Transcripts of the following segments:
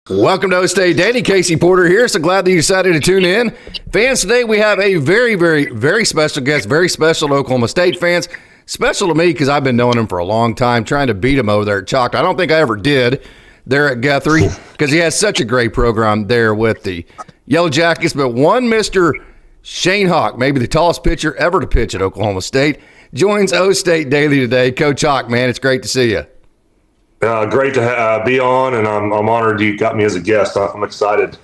Welcome to OkState Daily. Casey Porter here. So glad that you decided to tune in. Fans, today we have a very, very, very special guest. Very special to Oklahoma State fans. Special to me because I've been knowing him for a long time, trying to beat him over there at Chalk. I don't think I ever did there at Guthrie because he has such a great program there with the Yellow Jackets. But one Mr. Shane Hawk, maybe the tallest pitcher ever to pitch at Oklahoma State, joins OkState Daily today. Coach Hawk, man, it's great to see you. Great to be on, and I'm honored you got me as a guest. I'm excited.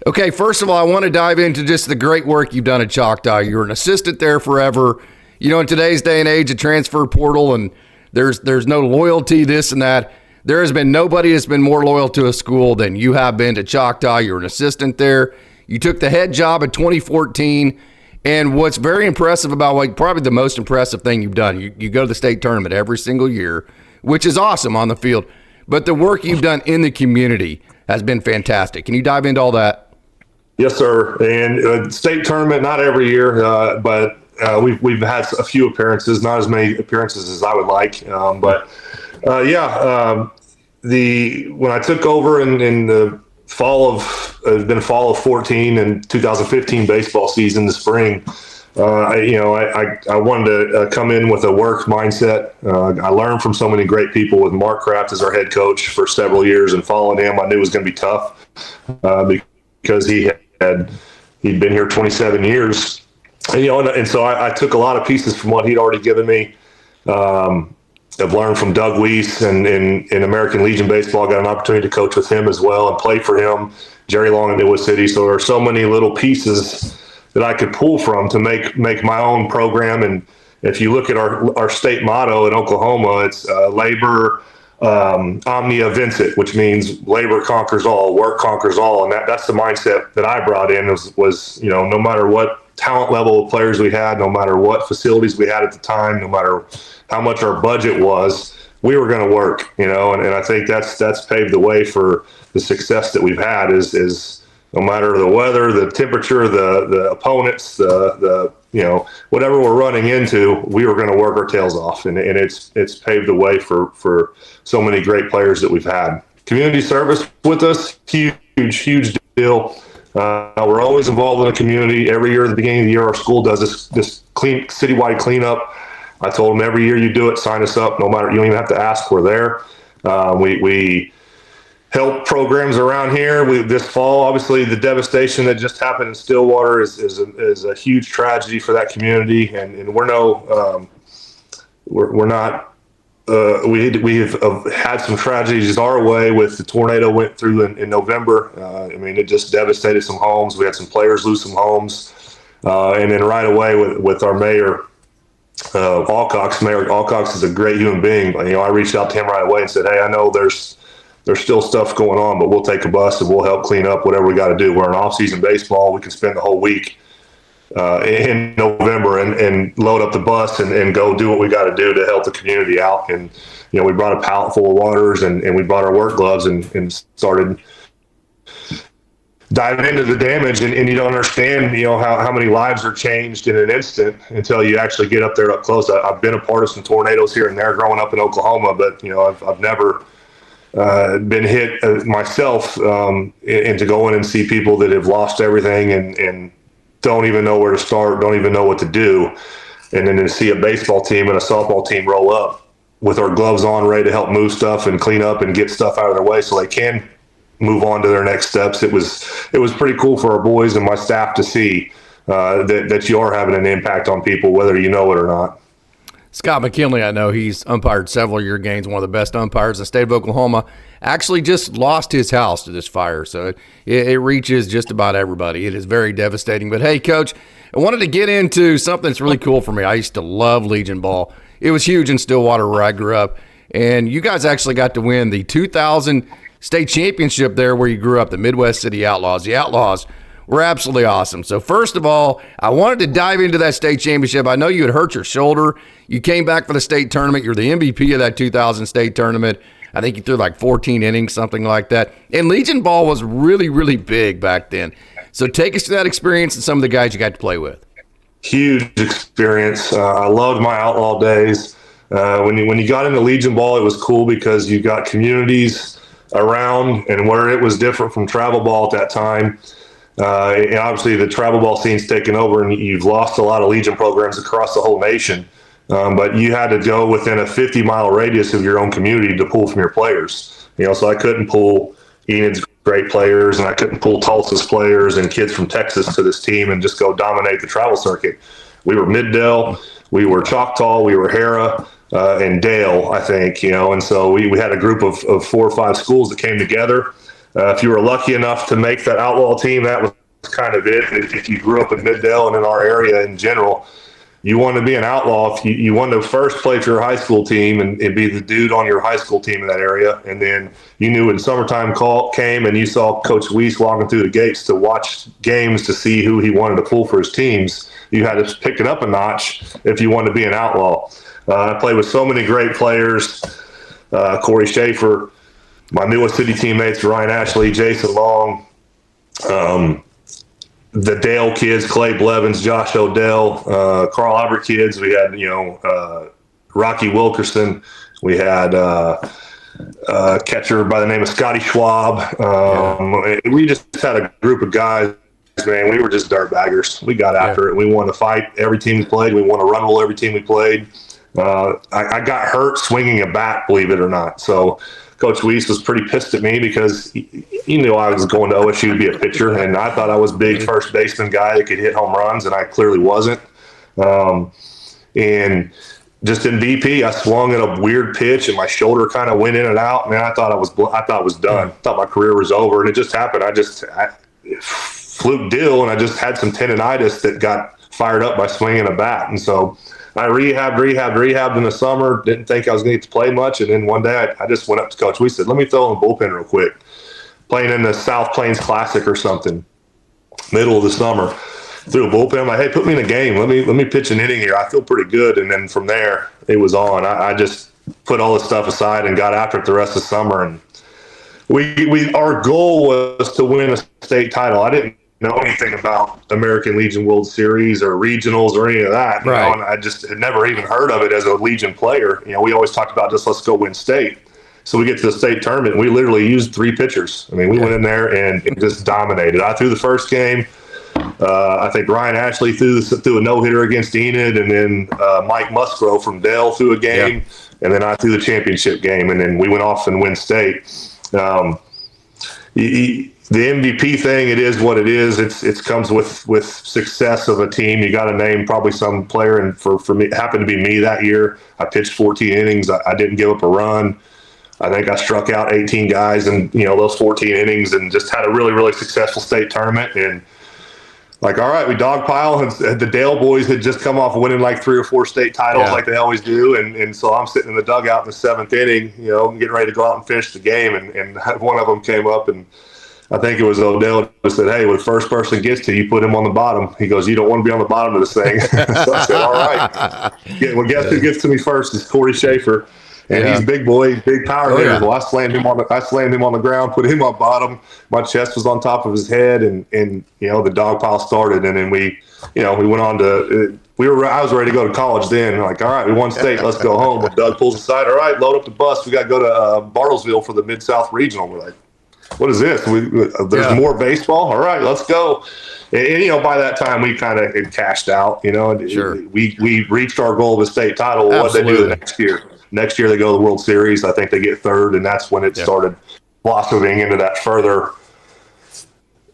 Okay, first of all, I want to dive into just the great work you've done at Choctaw. You were an assistant there forever. You know, in today's day and age, a transfer portal, and there's no loyalty, this and that. There has been nobody that's been more loyal to a school than you have been to Choctaw. You're an assistant there. You took the head job in 2014, and what's very impressive about, probably the most impressive thing you've done, you go to the state tournament every single year, which is awesome on the field. But the work you've done in the community has been fantastic. Can you dive into all that? Yes, sir. And state tournament, not every year, but we've had a few appearances, not as many appearances as I would like. When I took over in the fall of 14 and 2015 baseball season, the spring, I wanted to come in with a work mindset. I learned from so many great people with Mark Kraft as our head coach for several years, and following him, I knew it was going to be tough because he'd been here 27 years. And so I took a lot of pieces from what he'd already given me. I've learned from Doug Weiss and in American Legion Baseball. I got an opportunity to coach with him as well and play for him. Jerry Long in Midwest City. So there are so many little pieces that I could pull from to make my own program. And if you look at our state motto in Oklahoma, it's labor omnia vincit, which means labor conquers all, work conquers all. And that's the mindset that I brought in was no matter what talent level of players we had, no matter what facilities we had at the time, no matter how much our budget was, we were going to work, and I think that's paved the way for the success that we've had is no matter the weather, the temperature, the opponents, the whatever we're running into, we were going to work our tails off, and it's paved the way for so many great players that we've had. Community service with us, huge deal. We're always involved in the community. Every year at the beginning of the year, our school does this citywide cleanup. I told them every year you do it, sign us up. No matter, you don't even have to ask. We're there. We help programs around here. This fall, obviously, the devastation that just happened in Stillwater is a huge tragedy for that community, and we're not. We have had some tragedies our way with the tornado went through in November. It just devastated some homes. We had some players lose some homes, and then right away with our mayor. Alcox. Mayor Alcox is a great human being. But, I reached out to him right away and said, "Hey, I know there's still stuff going on, but we'll take a bus and we'll help clean up whatever we got to do. We're in off-season baseball. We can spend the whole week in November and load up the bus and go do what we got to do to help the community out." And we brought a pallet full of waters and we brought our work gloves and started diving into the damage, and you don't understand, how many lives are changed in an instant until you actually get up there up close. I've been a part of some tornadoes here and there growing up in Oklahoma, but I've never been hit myself, and to go in and see people that have lost everything and don't even know where to start, don't even know what to do, and then to see a baseball team and a softball team roll up with our gloves on, ready to help move stuff and clean up and get stuff out of their way so they can move on to their next steps. It was pretty cool for our boys and my staff to see that you are having an impact on people, whether you know it or not. Scott McKinley, I know he's umpired several of your games, one of the best umpires in the state of Oklahoma, actually just lost his house to this fire. So it reaches just about everybody. It is very devastating. But hey, Coach, I wanted to get into something that's really cool for me. I used to love Legion ball. It was huge in Stillwater where I grew up. And you guys actually got to win the 2000 state championship there where you grew up, the Midwest City Outlaws. The Outlaws were absolutely awesome. So first of all, I wanted to dive into that state championship. I know you had hurt your shoulder. You came back for the state tournament. You're the MVP of that 2000 state tournament. I think you threw like 14 innings, something like that. And Legion ball was really, really big back then. So take us to that experience and some of the guys you got to play with. Huge experience. I loved my outlaw days. When you got into Legion ball, it was cool because you got communities around and where it was different from travel ball at that time. And obviously, the travel ball scene's taken over, and you've lost a lot of Legion programs across the whole nation. But you had to go within a 50-mile radius of your own community to pull from your players. So I couldn't pull Enid's great players, and I couldn't pull Tulsa's players and kids from Texas to this team and just go dominate the travel circuit. We were Midell, we were Choctaw, we were Hera, and Dale, I think. And so we had a group of 4 or 5 schools that came together. If you were lucky enough to make the outlaw team, that was kind of it. If you grew up in Midell and in our area in general, you wanted to be an outlaw. If you wanted to first play for your high school team and be the dude on your high school team in that area. And then you knew when summertime came and you saw Coach Weiss walking through the gates to watch games to see who he wanted to pull for his teams, you had to pick it up a notch if you wanted to be an outlaw. I played with so many great players, Corey Schaefer, my newest city teammates, Ryan Ashley, Jason Long, the Dale kids, Clay Blevins, Josh Odell, Carl Albert kids. We had, Rocky Wilkerson. We had a catcher by the name of Scotty Schwab. We just had a group of guys, man. We were just dirtbaggers. We got after it. We wanted to fight every team we played. We wanted to run roll every team we played. I got hurt swinging a bat, believe it or not. So Coach Weiss was pretty pissed at me because he knew I was going to OSU to be a pitcher, and I thought I was a big first baseman guy that could hit home runs, and I clearly wasn't. And just in BP, I swung at a weird pitch, and my shoulder kind of went in and out. Man, I thought I was done. I thought my career was over, and it just happened. I fluke deal, and I just had some tendonitis that got fired up by swinging a bat, and so I rehabbed in the summer, didn't think I was going to get to play much. And then one day I just went up to Coach. We said, let me throw in the bullpen real quick. Playing in the South Plains Classic or something, middle of the summer. Threw a bullpen. I'm like, hey, put me in a game. Let me pitch an inning here. I feel pretty good. And then from there, it was on. I just put all this stuff aside and got after it the rest of the summer. And our goal was to win a state title. I didn't know anything about American Legion World Series or regionals or any of that. Right. And I just had never even heard of it as a Legion player. We always talked about just let's go win state. So we get to the state tournament, and we literally used 3 pitchers. I mean, we went in there and just dominated. I threw the first game. I think Ryan Ashley threw a no-hitter against Enid, and then Mike Musgrove from Dale threw a game, and then I threw the championship game, and then we went off and win state. The MVP thing, it is what it is. It comes with success of a team. You got to name probably some player, and for me, it happened to be me that year. I pitched 14 innings. I didn't give up a run. I think I struck out 18 guys in those 14 innings, and just had a really, really successful state tournament. And like, all right, we dogpile. The Dale boys had just come off winning like 3 or 4 state titles like they always do. And so I'm sitting in the dugout in the 7th inning, getting ready to go out and finish the game. And one of them came up, and I think it was Odell, who said, hey, when the first person gets to you, put him on the bottom. He goes, you don't want to be on the bottom of this thing. So I said, all right. Well, guess who gets to me first is Corey Schaefer. And he's big boy, big power hitter. Well, I slammed him on the ground, put him on bottom. My chest was on top of his head, and the dog pile started. And then we went on to I was ready to go to college then. Like, all right, we won state, let's go home. But Doug pulls aside, all right, load up the bus. We got to go to Bartlesville for the Mid-South Regional. We're like, what is this? There's more baseball? All right, let's go. And by that time, we kind of had cashed out. Sure. We reached our goal of a state title. What they do the next year? Next year, they go to the World Series. I think they get 3rd, and that's when it started blossoming into that further.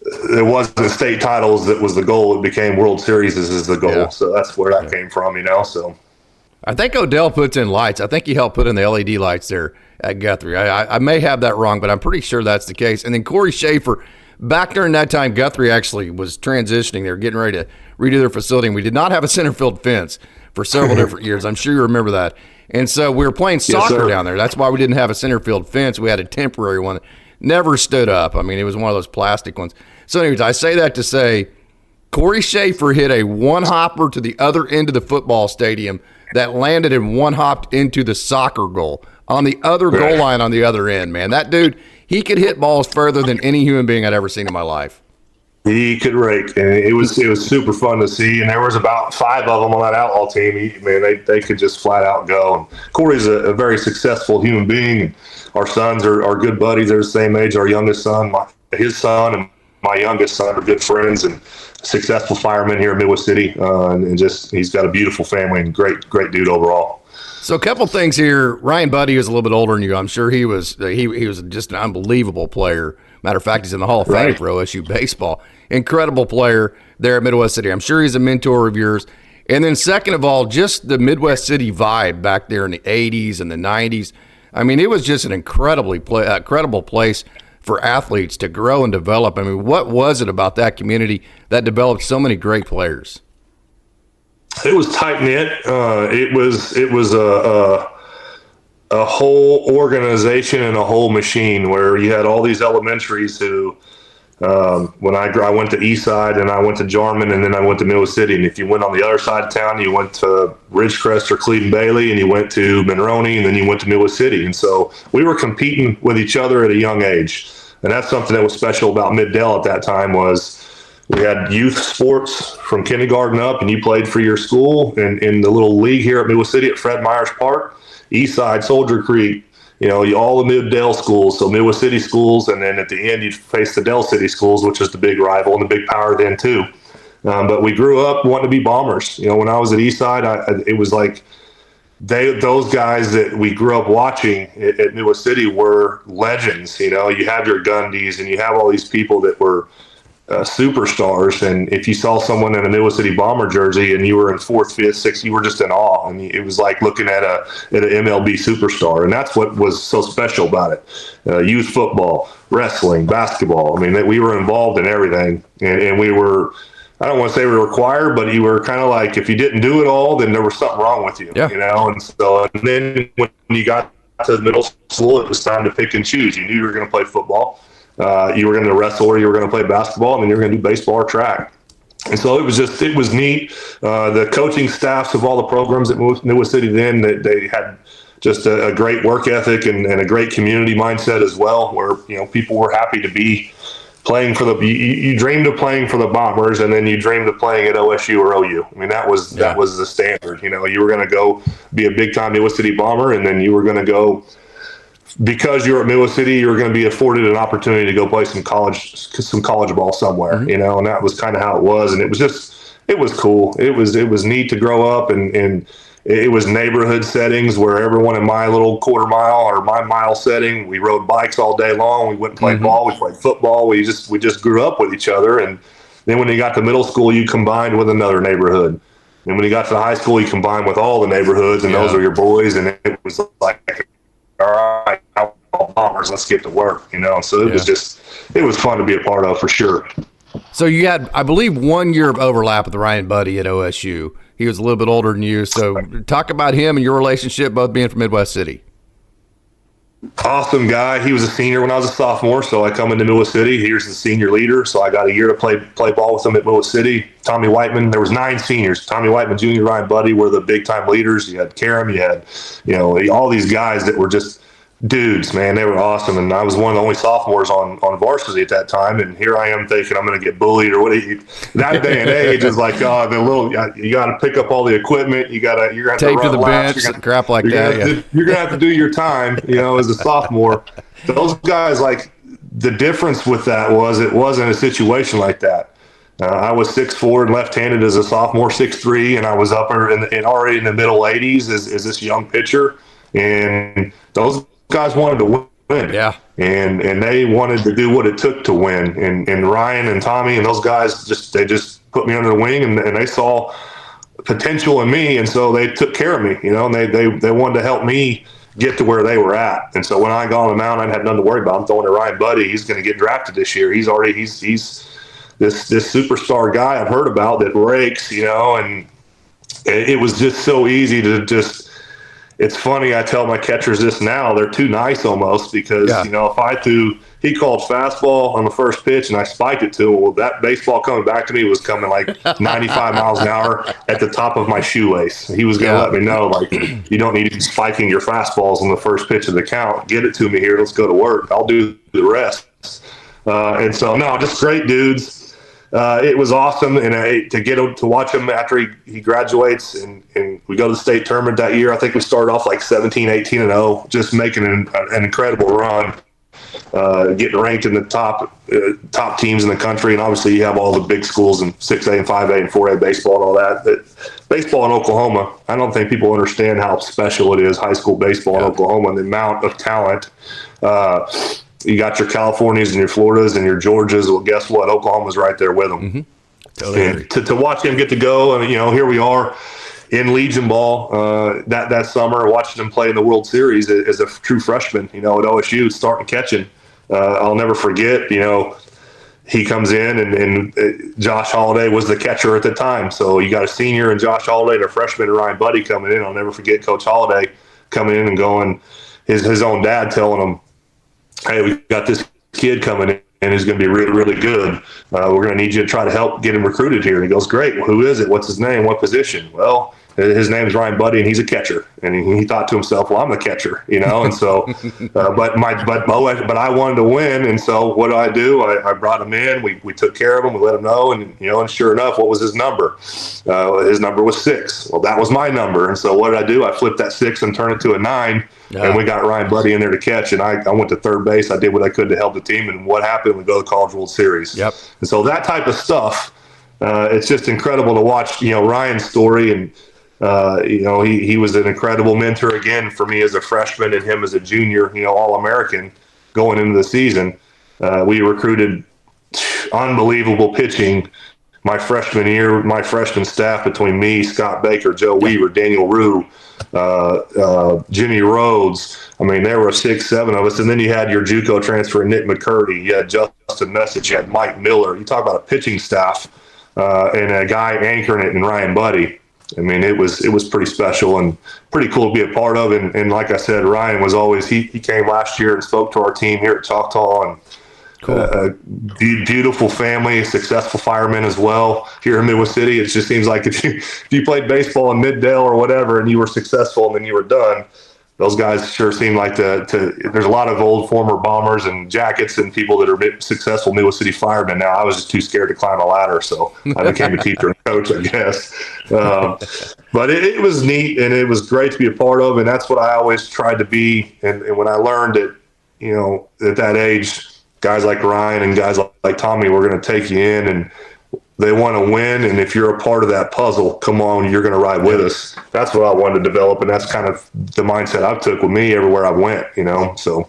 It wasn't state titles that was the goal. It became World Series is the goal. Yeah. So that's where that came from, So I think Odell puts in lights. I think he helped put in the LED lights there at Guthrie. I may have that wrong, but I'm pretty sure that's the case. And then Corey Schaefer, back during that time, Guthrie actually was transitioning. They were getting ready to redo their facility, and we did not have a center field fence for several different years. I'm sure you remember that. And so we were playing soccer down there. That's why we didn't have a center field fence. We had a temporary one that never stood up. I mean, it was one of those plastic ones. So anyways, I say that to say Corey Schaefer hit a one-hopper to the other end of the football stadium that landed and one-hopped into the soccer goal on the other goal line on the other end, man. That dude, he could hit balls further than any human being I'd ever seen in my life. He could rake, and it was super fun to see. And there was about 5 of them on that outlaw team. They could just flat out go. And Corey's a very successful human being. Our sons are good buddies. They're the same age. Our youngest son, his son, and my youngest son are good friends and successful firemen here in Midwest City. And just he's got a beautiful family and great dude overall. So a couple things here. Ryan Buddy is a little bit older than you. I'm sure he was just an unbelievable player. Matter of fact, he's in the Hall of Fame for OSU baseball. Incredible player there at Midwest City. I'm sure he's a mentor of yours. And then second of all, just the Midwest City vibe back there in the 80s and the 90s. I mean, it was just an incredible place for athletes to grow and develop. I mean, what was it about that community that developed so many great players? It was tight-knit. It was a whole organization and a whole machine where you had all these elementaries who, when I went to Eastside and I went to Jarman and then I went to Midwest City. And if you went on the other side of town, you went to Ridgecrest or Cleveland Bailey, and you went to Monroney, and then you went to Midwest City. And so we were competing with each other at a young age. And that's something that was special about Midell at that time was we had youth sports from kindergarten up, and you played for your school and in the little league here at Midwest City at Fred Myers Park. Eastside, Soldier Creek, all the Midell schools, so Midwest City schools, and then at the end you'd face the Dell City schools, which is the big rival and the big power then too. But we grew up wanting to be Bombers. When I was at Eastside, it was like those guys that we grew up watching at Midwest City were legends. You have your Gundys and you have all these people that were superstars, and if you saw someone in a Midwest City Bomber jersey and you were in 4th, 5th, 6th, you were just in awe. And it was like looking at an MLB superstar, and that's what was so special about it. Youth football, wrestling, basketball. I mean, we were involved in everything, and we were, I don't want to say we were required, but you were kind of like, if you didn't do it all, then there was something wrong with you. And then when you got to middle school, it was time to pick and choose. You knew you were going to play football. You were going to wrestle, or you were going to play basketball, and then you were going to do baseball or track. And so it was neat. The coaching staffs of all the programs at Midwest City then, they had just a great work ethic and a great community mindset as well, where people were happy to be playing for you dreamed of playing for the Bombers, and then you dreamed of playing at OSU or OU. I mean, that was the standard. You were going to go be a big time Midwest City Bomber, and then you were going to go. Because you're at Midwest City, you're going to be afforded an opportunity to go play some college ball somewhere, and that was kind of how it was. And it was cool. It was neat to grow up, and it was neighborhood settings where everyone in my little quarter mile or my mile setting, we rode bikes all day long. We went and played ball. We played football. We just grew up with each other. And then when you got to middle school, you combined with another neighborhood. And when you got to high school, you combined with all the neighborhoods, and those are your boys. And it was like, all right, Bombers, let's get to work, So it was fun to be a part of for sure. So you had, I believe, 1 year of overlap with Ryan Buddy at OSU. He was a little bit older than you. So talk about him and your relationship, both being from Midwest City. Awesome guy. He was a senior when I was a sophomore, so I come into Midwest City. Here's the senior leader, so I got a year to play ball with him at Midwest City. Tommy Whiteman, there was 9 seniors. Tommy Whiteman Jr., Ryan Buddy were the big-time leaders. You had Karam, you had all these guys that were just dudes, man. They were awesome, and I was one of the only sophomores on varsity at that time, and here I am thinking I'm going to get bullied or what. That day and age is like, you got to pick up all the equipment, you're going to have tape to to the bench, crap like that. You're going to have to do your time, as a sophomore. Those guys, like, the difference with that was it wasn't a situation like that. I was 6'4" and left-handed as a sophomore, 6'3", and I was up and already in the middle 80s as this young pitcher, and those guys wanted to win. Yeah. And they wanted to do what it took to win. And Ryan and Tommy and those guys they just put me under the wing, and they saw potential in me, and so they took care of me, and they wanted to help me get to where they were at. And so when I got on the mound, I had nothing to worry about. I'm throwing to Ryan Buddy. He's going to get drafted this year. He's this superstar guy I've heard about that rakes, and it was just so easy to just. It's funny, I tell my catchers this now, they're too nice almost because, if he called fastball on the first pitch and I spiked it to him, well, that baseball coming back to me was coming like 95 miles an hour at the top of my shoelace. He was going to let me know, like, you don't need to be spiking your fastballs on the first pitch of the count. Get it to me here. Let's go to work. I'll do the rest. And so, no, just great dudes. it was awesome. And to watch him after he graduates and we go to the state tournament that year, I think we started off like 17, 18-0, just making an incredible run. Getting ranked in the top teams in the country, and obviously you have all the big schools in 6A and 5A and 4A baseball and all that. But baseball in Oklahoma, I don't think people understand how special it is, high school baseball in Oklahoma, and the amount of talent. You got your Californias and your Floridas and your Georgias. Well, guess what? Oklahoma's right there with them. Mm-hmm. Totally. And to watch him get to go, and here we are in Legion ball that summer, watching him play in the World Series as a true freshman, at OSU, starting catching. I'll never forget, he comes in and Josh Holliday was the catcher at the time. So you got a senior and Josh Holliday and a freshman and Ryan Buddy coming in. I'll never forget Coach Holliday coming in and going, his own dad telling him, hey, we got this kid coming in and he's going to be really, really good. We're going to need you to try to help get him recruited here. And he goes, great. Well, who is it? What's his name? What position? Well, his name is Ryan Buddy, and he's a catcher. And he thought to himself, "Well, I'm the catcher," And so, but I wanted to win, and so what do? I brought him in. We took care of him. We let him know, and and sure enough, what was his number? His number was 6. Well, that was my number, and so what did I do? I flipped that 6 and turned it to a 9. Yeah. And we got Ryan Buddy in there to catch, and I went to third base. I did what I could to help the team, and what happened? We go to the College World Series. Yep. And so that type of stuff, it's just incredible to watch. Ryan's story, and he was an incredible mentor again for me as a freshman, and him as a junior. All-American going into the season. We recruited unbelievable pitching. My freshman year, my freshman staff between me, Scott Baker, Joe Weaver, Daniel Rue, Jimmy Rhodes. I mean, there were 6, 7 of us. And then you had your JUCO transfer, Nick McCurdy. You had Justin Message. You had Mike Miller. You talk about a pitching staff and a guy anchoring it in Ryan Buddy. I mean, it was pretty special and pretty cool to be a part of. And like I said, Ryan was always, he came last year and spoke to our team here at Choctaw, and cool. Beautiful family, successful fireman as well here in Midwest City. It just seems like if you played baseball in Midell or whatever and you were successful and then you were done, those guys sure seem like there's a lot of old former bombers and jackets and people that are successful Midwest City firemen now. I was just too scared to climb a ladder, so I became a teacher and coach, I guess. But it was neat, and it was great to be a part of, and that's what I always tried to be. And when I learned that, at that age, guys like Ryan and guys like Tommy were going to take you in, and they want to win. And if you're a part of that puzzle, come on, you're going to ride with us. That's what I wanted to develop, and that's kind of the mindset I took with me everywhere I went. So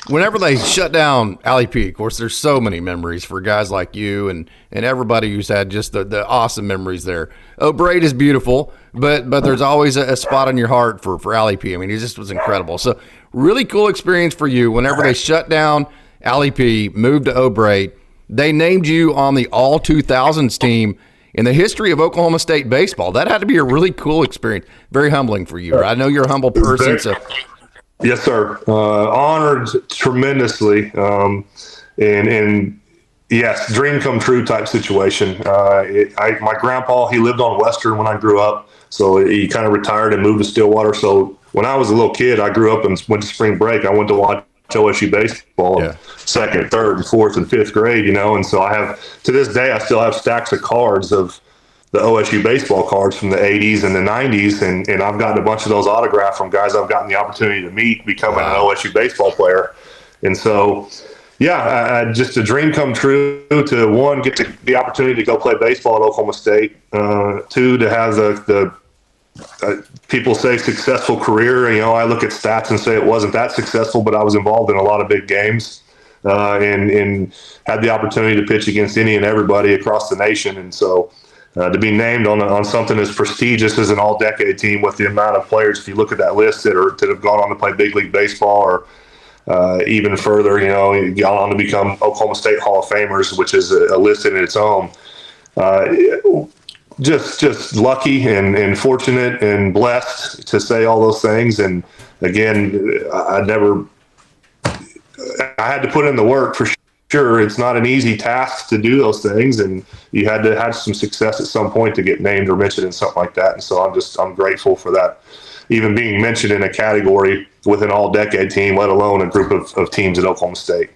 whenever they shut down LHP, of course, there's so many memories for guys like you and everybody who's had just the awesome memories there. O'Brate is beautiful, but there's always a spot in your heart for LHP. I mean, he just was incredible. So really cool experience for you. Whenever they shut down LHP, moved to O'Brate, they named you on the All 2000s team in the history of Oklahoma State baseball. That had to be a really cool experience. Very humbling for you. I know you're a humble person. So. Yes, sir. Honored tremendously. And yes, dream come true type situation. My grandpa, he lived on Western when I grew up. So he kind of retired and moved to Stillwater. So when I was a little kid, I grew up and went to spring break. I went to watch OSU baseball in 2nd, 3rd, and 4th, and 5th grade, and so I have, to this day, I still have stacks of cards of the OSU baseball cards from the 80s and the 90s, and I've gotten a bunch of those autographed from guys I've gotten the opportunity to meet becoming an OSU baseball player. And so, just a dream come true to, 1, get the opportunity to go play baseball at Oklahoma State, 2, to have the people say successful career. I look at stats and say it wasn't that successful, but I was involved in a lot of big games and had the opportunity to pitch against any and everybody across the nation. And so to be named on something as prestigious as an all-decade team with the amount of players, if you look at that list that have gone on to play big league baseball or even further, gone on to become Oklahoma State Hall of Famers, which is a list in its own. Just lucky and fortunate and blessed to say all those things. And again, I had to put in the work for sure. It's not an easy task to do those things, and you had to have some success at some point to get named or mentioned in something like that. And so I'm grateful for that, even being mentioned in a category with an all-decade team, let alone a group of teams at Oklahoma State.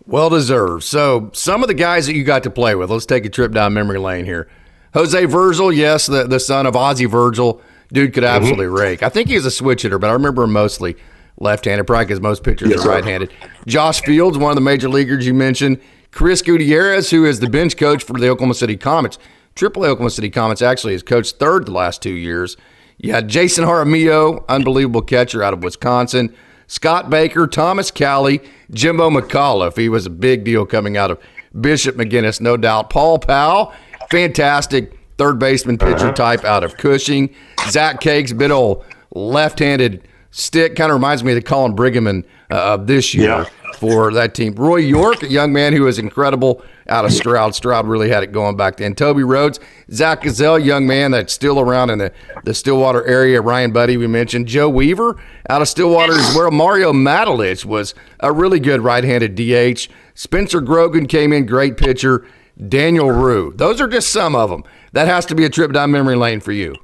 Well deserved. So some of the guys that you got to play with, let's take a trip down memory lane here. Jose Virgil, yes, the son of Ozzie Virgil. Dude could absolutely rake. I think he was a switch hitter, but I remember him mostly left-handed, probably because most pitchers are right-handed. Josh Fields, one of the major leaguers you mentioned. Chris Gutierrez, who is the bench coach for the Oklahoma City Comets. AAA Oklahoma City Comets actually has coached third the last 2 years. You had Jason Jaramillo, unbelievable catcher out of Wisconsin. Scott Baker, Thomas Cowley, Jimbo McAuliffe. He was a big deal coming out of Bishop McGinnis, no doubt. Paul Powell, fantastic third baseman pitcher type out of Cushing. Zach Cakes, bit old left-handed stick. Kind of reminds me of the Colin Brighamman of this year for that team. Roy York, a young man who was incredible out of Stroud. Stroud really had it going back then. Toby Rhodes, Zach Gazelle, young man that's still around in the Stillwater area. Ryan Buddy, we mentioned. Joe Weaver out of Stillwater as well. Mario Matalich was a really good right-handed DH. Spencer Grogan came in, great pitcher. Daniel Rue. Those are just some of them. That has to be a trip down memory lane for you.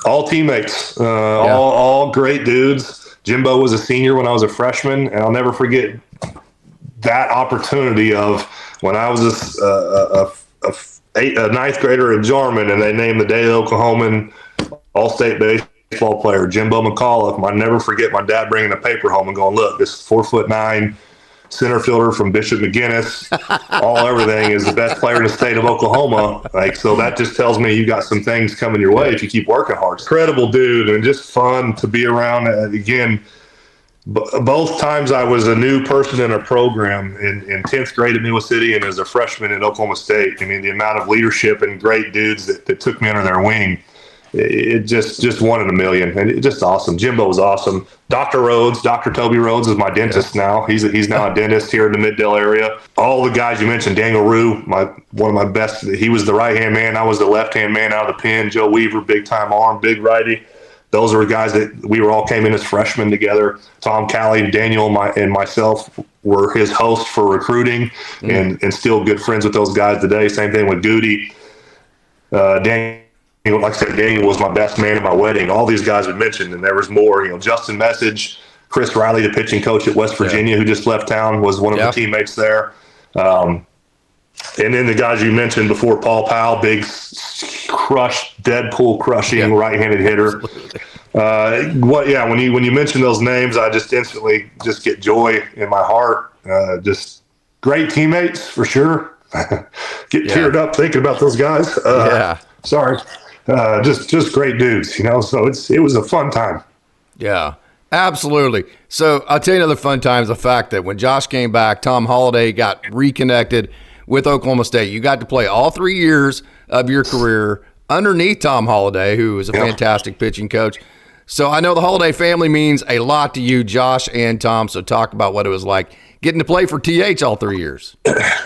All teammates, all great dudes. Jimbo was a senior when I was a freshman, and I'll never forget that opportunity of when I was a ninth grader at Jarman, and they named the Daily Oklahoman All-State baseball player Jimbo McAuliffe. I'll never forget my dad bringing a paper home and going, "Look, this 4'9" center fielder from Bishop McGinnis, everything is the best player in the state of Oklahoma." Like, so that just tells me you got some things coming your way if you keep working hard. Incredible dude, and just fun to be around. Again, both times I was a new person in a program in 10th grade at Midell City and as a freshman at Oklahoma State. I mean, the amount of leadership and great dudes that took me under their wing, it just one in a million, and it's just awesome. Jimbo was awesome. Dr. Toby Rhodes is my dentist now. He's now a dentist here in the Midell area. All the guys you mentioned, Daniel Rue, one of my best. He was the right-hand man. I was the left-hand man out of the pen. Joe Weaver, big-time arm, big righty. Those were guys that we all came in as freshmen together. Tom Cowley, Daniel, and myself were his hosts for recruiting, and still good friends with those guys today. Same thing with Goody. Daniel. Like I said, Daniel was my best man at my wedding. All these guys we mentioned, and there was more. Justin Message, Chris Riley, the pitching coach at West Virginia, who just left town, was one of the teammates there. And then the guys you mentioned before, Paul Powell, big Deadpool crushing right-handed hitter. When you mention those names, I just instantly just get joy in my heart. Just great teammates for sure. Get teared up thinking about those guys. Sorry. Just great dudes, so it was a fun time. Yeah, absolutely. So I'll tell you another fun time is the fact that when Josh came back, Tom Holliday got reconnected with Oklahoma State. You got to play all 3 years of your career underneath Tom Holliday, who was a fantastic pitching coach. So I know the Holliday family means a lot to you, Josh and Tom, so talk about what it was like getting to play for TH all 3 years.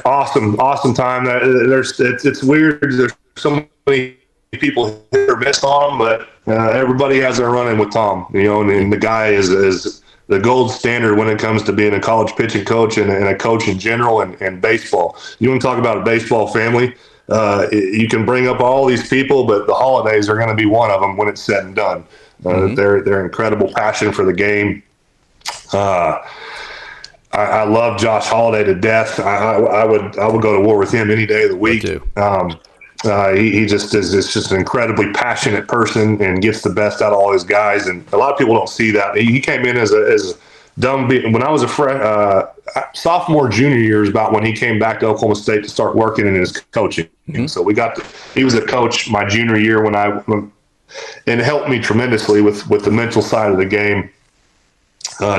Awesome time. It's weird. There's so many people hit or miss on him, but everybody has their run-in with Tom, and the guy is the gold standard when it comes to being a college pitching coach and a coach in general and baseball. You want to talk about a baseball family? You can bring up all these people, but the Holidays are going to be one of them when it's said and done. Their incredible passion for the game. I love Josh Holliday to death. I would go to war with him any day of the week. He just is just an incredibly passionate person and gets the best out of all his guys. And a lot of people don't see that. He came in as a dumb. When I was a sophomore, junior year is about when he came back to Oklahoma State to start working in his coaching. So he was a coach my junior year and helped me tremendously with the mental side of the game.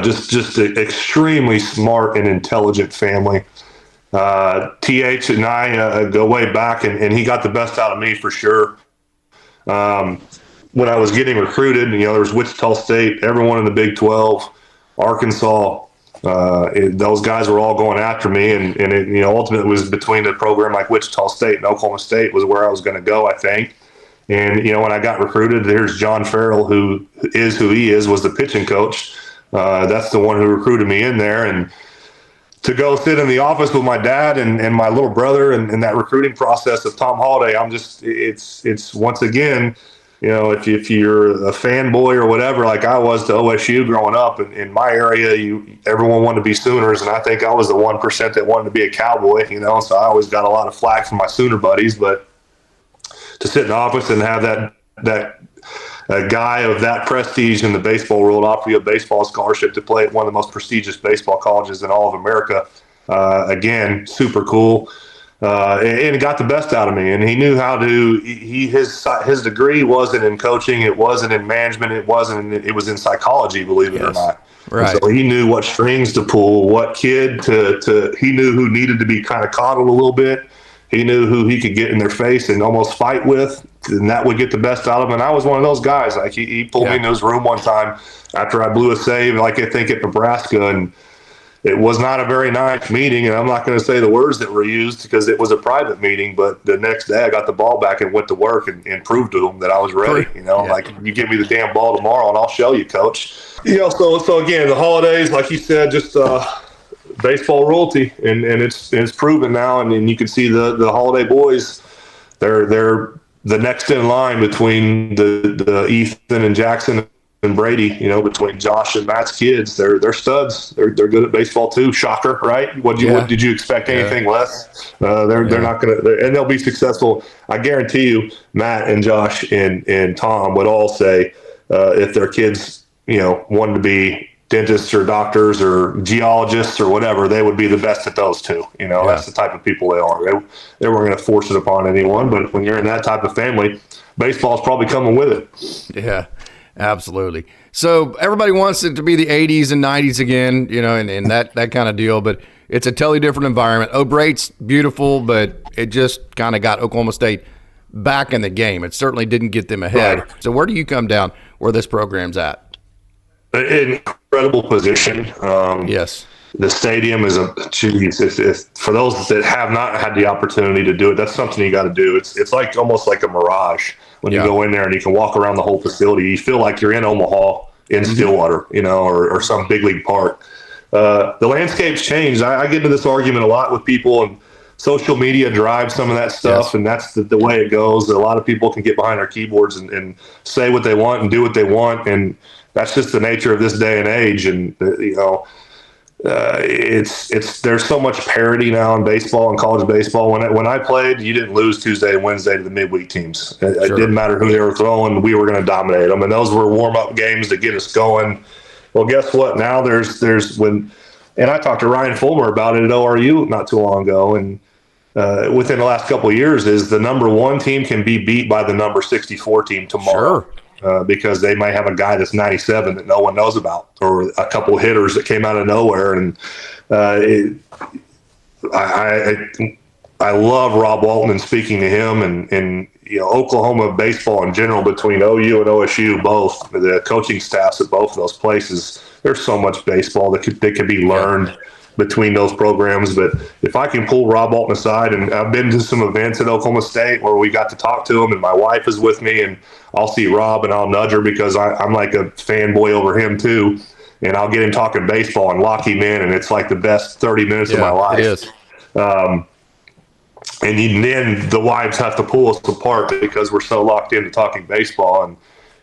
Just an extremely smart and intelligent family. TH and I go way back, and he got the best out of me for sure. When I was getting recruited, there was Wichita State, everyone in the Big 12, Arkansas. Those guys were all going after me, and it ultimately was between a program like Wichita State and Oklahoma State was where I was going to go, I think. And when I got recruited, there's John Farrell, who he is, was the pitching coach. That's the one who recruited me in there, and to go sit in the office with my dad and my little brother and that recruiting process of Tom Holliday, it's once again, if you're a fanboy or whatever, like I was to OSU growing up in my area, everyone wanted to be Sooners, and I think I was the 1% that wanted to be a Cowboy. So I always got a lot of flack from my Sooner buddies. But to sit in the office and have that a guy of that prestige in the baseball world offer you a baseball scholarship to play at one of the most prestigious baseball colleges in all of America, again, super cool. And it got the best out of me. And he knew how to. His degree wasn't in coaching. It wasn't in management. It was in psychology. Believe it or not. Right. And so he knew what strings to pull, what kid to. He knew who needed to be kind of coddled a little bit. He knew who he could get in their face and almost fight with, and that would get the best out of him. And I was one of those guys. Like he pulled me into his room one time after I blew a save, like I think at Nebraska, and it was not a very nice meeting. And I'm not going to say the words that were used because it was a private meeting. But the next day, I got the ball back and went to work and proved to them that I was ready. Like you give me the damn ball tomorrow, and I'll show you, coach. So again, the holidays, like you said, just. Baseball royalty, and it's proven now, and you can see the holiday boys. They're the next in line between the Ethan and Jackson and Brady. Between Josh and Matt's kids, they're studs. They're good at baseball too. Shocker, right? What did you expect anything less? They're not gonna, and they'll be successful. I guarantee you, Matt and Josh and Tom would all say if their kids wanted to be dentists or doctors or geologists or whatever, they would be the best at those two. That's the type of people they are. They weren't going to force it upon anyone, but when you're in that type of family, baseball's probably coming with it. Yeah, absolutely. So everybody wants it to be the 80s and 90s again, and that kind of deal, but it's a totally different environment. O'Brate's beautiful, but it just kind of got Oklahoma State back in the game. It certainly didn't get them ahead. Right. So where do you come down where this program's at? Incredible position. Yes. The stadium is for those that have not had the opportunity to do it, that's something you got to do. It's like almost like a mirage when you go in there and you can walk around the whole facility. You feel like you're in Omaha, in Stillwater, or some big league park. The landscape's changed. I get into this argument a lot with people, and social media drives some of that stuff, and that's the way it goes. A lot of people can get behind their keyboards and say what they want and do what they want, and that's just the nature of this day and age. And there's so much parity now in baseball and college baseball. When I played, you didn't lose Tuesday and Wednesday to the midweek teams. It didn't matter who they were throwing; we were going to dominate them, and those were warm up games to get us going. Well, guess what? Now and I talked to Ryan Fulmer about it at ORU not too long ago, and within the last couple of years, is the number 1 team can be beat by the number 64 team tomorrow. Sure. Because they might have a guy that's 97 that no one knows about, or a couple of hitters that came out of nowhere. And I love Rob Walton, and speaking to him, and Oklahoma baseball in general, between OU and OSU, both the coaching staffs at both of those places, there's so much baseball that could be learned between those programs. But if I can pull Rob Walton aside, and I've been to some events at Oklahoma State where we got to talk to him, and my wife is with me, and I'll see Rob and I'll nudge her because I'm like a fanboy over him too, and I'll get him talking baseball and lock him in, and it's like the best 30 minutes of my life. It is. And then the wives have to pull us apart because we're so locked into talking baseball. And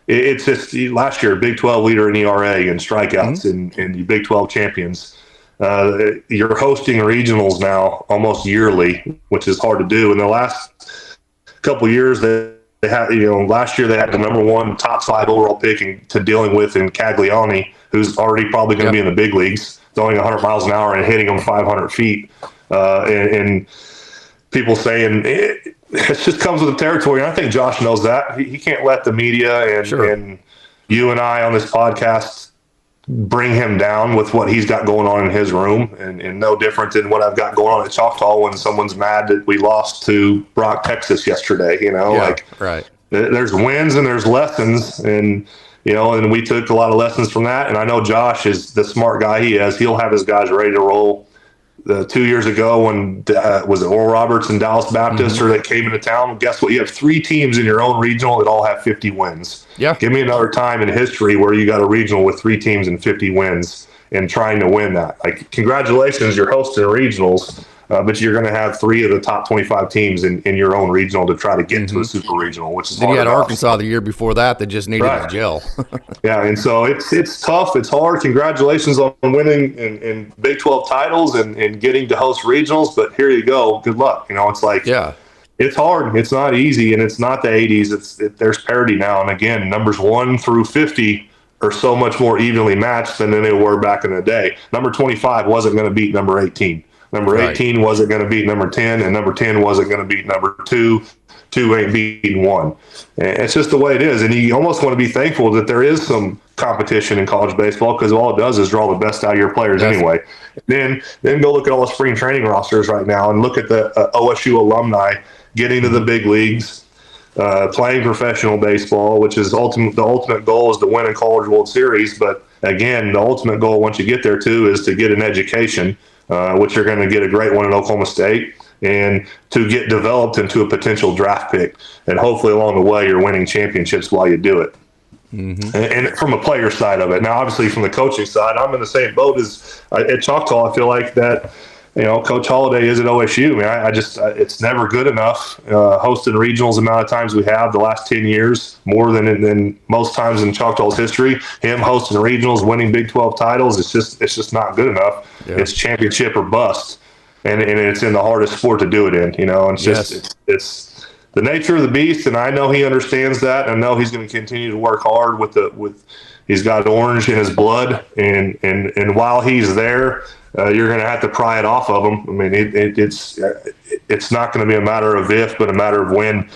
it's just, last year, Big 12 leader in ERA and strikeouts, and the Big 12 champions. You're hosting regionals now almost yearly, which is hard to do. In the last couple of years, they had, last year they had the number 1 top 5 overall pick to dealing with in Cagliani, who's already probably going to be in the big leagues, throwing 100 miles an hour and hitting them 500 feet. And people saying it just comes with the territory. And I think Josh knows that. He can't let the media and you and I on this podcast bring him down with what he's got going on in his room, and no different than what I've got going on at Choctaw when someone's mad that we lost to Brock, Texas yesterday. Right. There's wins and there's lessons, and and we took a lot of lessons from that. And I know Josh is the smart guy he is. He'll have his guys ready to roll. 2 years ago when was it Oral Roberts and Dallas Baptist or that came into town, guess what? You have 3 teams in your own regional that all have 50 wins. Yeah. Give me another time in history where you got a regional with 3 teams and 50 wins and trying to win that. Like, congratulations, you're hosting regionals. but you're going to have 3 of the top 25 teams in your own regional to try to get to a super regional, which is then hard you had enough. Arkansas the year before that just needed to gel. Yeah, and so it's tough. It's hard. Congratulations on winning in Big 12 titles and getting to host regionals, but here you go. Good luck. It's like, it's hard. It's not easy, and it's not the 80s. There's parity now, and again, numbers 1 through 50 are so much more evenly matched than they were back in the day. Number 25 wasn't going to beat number 18. Number 18 wasn't going to beat number 10, and number 10 wasn't going to beat number 2. 2 ain't beating 1. And it's just the way it is, and you almost want to be thankful that there is some competition in college baseball, because all it does is draw the best out of your players anyway. Then go look at all the spring training rosters right now and look at the OSU alumni getting to the big leagues, playing professional baseball, which is the ultimate goal is to win a College World Series. But again, the ultimate goal once you get there too is to get an education, which you're going to get a great one at Oklahoma State, and to get developed into a potential draft pick. And hopefully along the way you're winning championships while you do it. And from a player side of it. Now, obviously from the coaching side, I'm in the same boat as at Choctaw. I feel like that, Coach Holliday is at OSU. I mean, it's never good enough. Hosting regionals amount of times we have the last 10 years, more than most times in Choctaw's history. Him hosting regionals, winning Big 12 titles, it's just not good enough. Yeah. It's championship or bust, and it's in the hardest sport to do it in. And it's the nature of the beast, and I know he understands that. I know he's going to continue to work hard with. He's got orange in his blood, and while he's there, you're going to have to pry it off of him. I mean, it's not going to be a matter of if, but a matter of when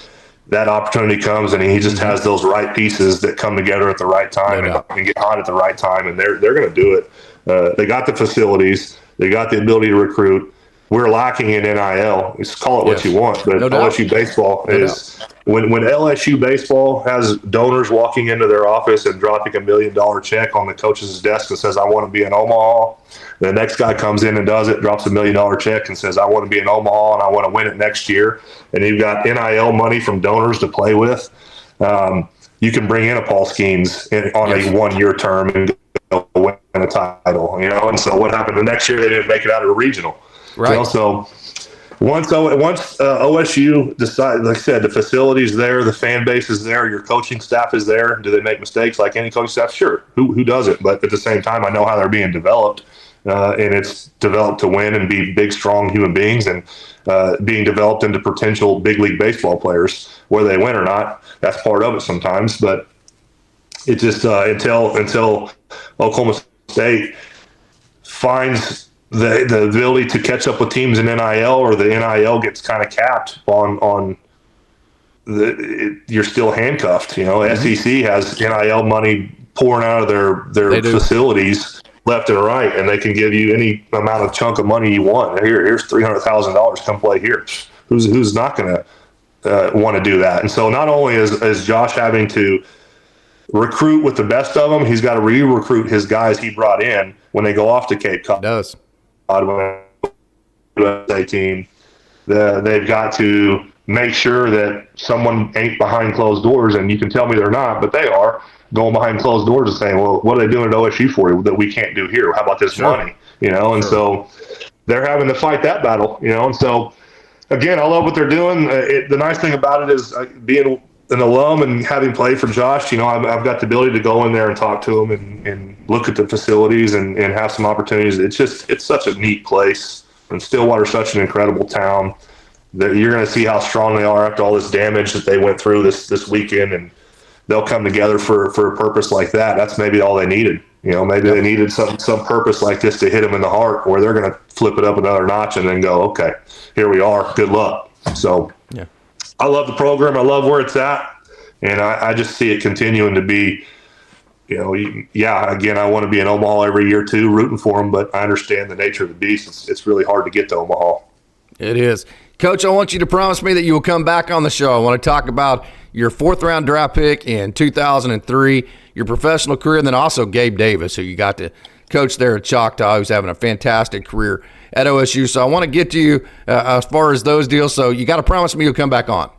that opportunity comes, and he just has those right pieces that come together at the right time and get hot at the right time, and they're going to do it. They got the facilities, they got the ability to recruit. We're lacking in NIL. Just call it what you want, but LSU baseball is when LSU baseball has donors walking into their office and dropping $1 million check on the coach's desk and says, "I want to be in Omaha." The next guy comes in and does it, drops $1 million check and says, "I want to be in Omaha and I want to win it next year." And you've got NIL money from donors to play with. You can bring in a Paul Skeens on a 1-year term and go win a title, And so what happened the next year? They didn't make it out of a regional. Right. So once OSU decides, like I said, the facility's there, the fan base is there, your coaching staff is there. Do they make mistakes like any coaching staff? Sure. Who doesn't? But at the same time, I know how they're being developed, and it's developed to win and be big, strong human beings, and being developed into potential big league baseball players. Whether they win or not, that's part of it sometimes. But it just until Oklahoma State finds the ability to catch up with teams in NIL, or the NIL gets kind of capped on you're still handcuffed. SEC has NIL money pouring out of their facilities left and right, and they can give you any amount of chunk of money you want. Here's $300,000. Come play here. Who's not going to want to do that? And so not only is Josh having to recruit with the best of them, he's got to re-recruit his guys he brought in when they go off to Cape Cod. Does. USA team, they've got to make sure that someone ain't behind closed doors, and you can tell me they're not, but they are going behind closed doors and saying, "Well, what are they doing at OSU for that we can't do here? How about this money?" And so they're having to fight that battle, and so again, I love what they're doing. The nice thing about it is being an alum and having played for Josh, I've got the ability to go in there and talk to him and look at the facilities and have some opportunities. It's such a neat place, and Stillwater's such an incredible town that you're going to see how strong they are after all this damage that they went through this weekend, and they'll come together for a purpose like that. That's maybe all they needed. Maybe they needed some purpose like this to hit them in the heart, where they're going to flip it up another notch and then go, "Okay, here we are. Good luck." So I love the program. I love where it's at, and I just see it continuing to be. Again, I want to be in Omaha every year too, rooting for them, but I understand the nature of the beast. It's really hard to get to Omaha. It is. Coach, I want you to promise me that you will come back on the show. I want to talk about your 4th-round draft pick in 2003, your professional career, and then also Gabe Davis, who you got to coach there at Choctaw, who's having a fantastic career at OSU. So I want to get to you as far as those deals. So you got to promise me you'll come back on.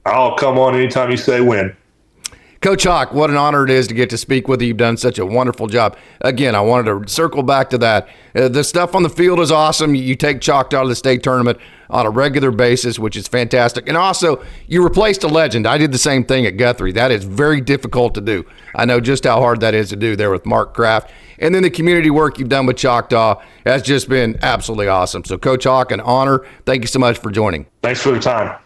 I'll come on anytime you say when. Coach Hawk, what an honor it is to get to speak with you. You've done such a wonderful job. Again, I wanted to circle back to that. The stuff on the field is awesome. You take Choctaw to the state tournament on a regular basis, which is fantastic. And also, you replaced a legend. I did the same thing at Guthrie. That is very difficult to do. I know just how hard that is to do there with Mark Kraft. And then the community work you've done with Choctaw has just been absolutely awesome. So, Coach Hawk, an honor. Thank you so much for joining. Thanks for the time.